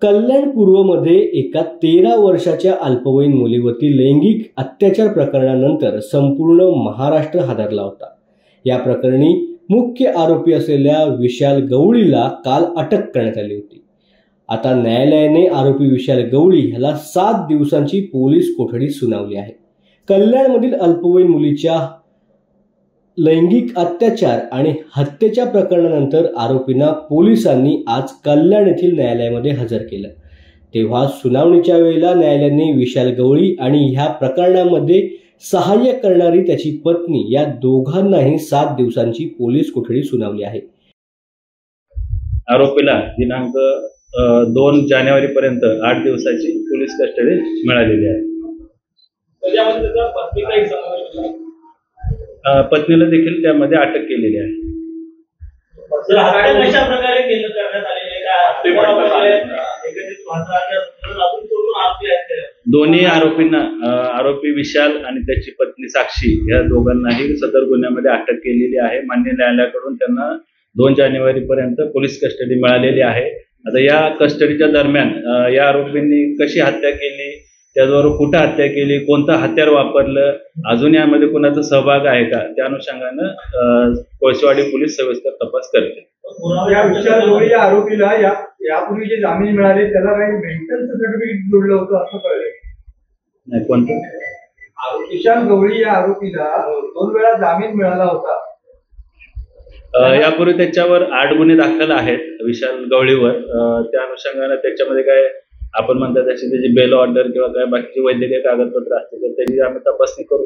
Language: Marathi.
कल्याण पूर्वमध्ये एका 13 वर्षाच्या अल्पवयीन मुलीवरती लैंगिक अत्याचार प्रकरणानंतर संपूर्ण महाराष्ट्र हादरला होता। या प्रकरणी मुख्य आरोपी असलेल्या विशाल गवळीला काल अटक करण्यात आली होती। आता न्यायालयाने आरोपी विशाल गवळी ह्याला 7 दिवसांची पोलीस कोठडी सुनावली आहे। कल्याणमधील अल्पवयीन मुलीच्या लैंगिक अत्याचार आणि हत्येच्या प्रकरणानंतर आरोपींना पोलिसांनी आज कल्याण येथील न्यायालयामध्ये हजर केलं। तेव्हा सुनावणीच्या वेळेला न्यायालयाने विशाल गवळी आणि ह्या प्रकरणामध्ये सहाय्य करणारी त्याची पत्नी या दोघांनाही 7 दिवसांची पोलीस कोठडी सुनावली आहे। आरोपीला दिनांक 2 जानेवारी पर्यंत 8 दिवसाची पोलीस कस्टडी मिळालेली आहे। त्यामध्ये त्याचा पत्नीचा समावेश आहे। पत्नीला देखील त्यामध्ये अटक केलेली आहे। कशा प्रकारे केलं करण्यात आलेले दोन्ही आरोपींना आरोपी विशाल आणि त्याची पत्नी साक्षी या दोघांनाही सदर गुन्ह्यामध्ये अटक केलेली आहे। मान्य न्यायालयाकडून त्यांना 2 जानेवारी पर्यंत पोलीस कस्टडी मिळालेली आहे। आता या कस्टडीच्या दरम्यान या आरोपींनी कशी हत्या केली, त्याचबरोबर कुठं हत्या केली, कोणतं हत्यार वापरलं, अजून यामध्ये कोणाचा सहभाग आहे का, त्या अनुषंगानं कोळसेवाडी पोलीस सविस्तर तपास करते। या विशाल गवळी या आरोपीला यापूर्वी जे जामीन मिळाले त्याला काही मेंटल सर्टिफिकेट जोडलं होतं असं कळलं नाही। कोणतं? विशाल गवळी या आरोपीला 2 वेळा जामीन मिळाला होता। यापूर्वी त्याच्यावर 8 गुन्हे दाखल आहेत विशाल गवळीवर। त्या अनुषंगानं त्याच्यामध्ये काय आपण म्हणतात त्याची बेल ऑर्डर किंवा काय बाकीचे वैद्यकीय कागदपत्र असतील तर त्याची आम्ही तपासणी करू।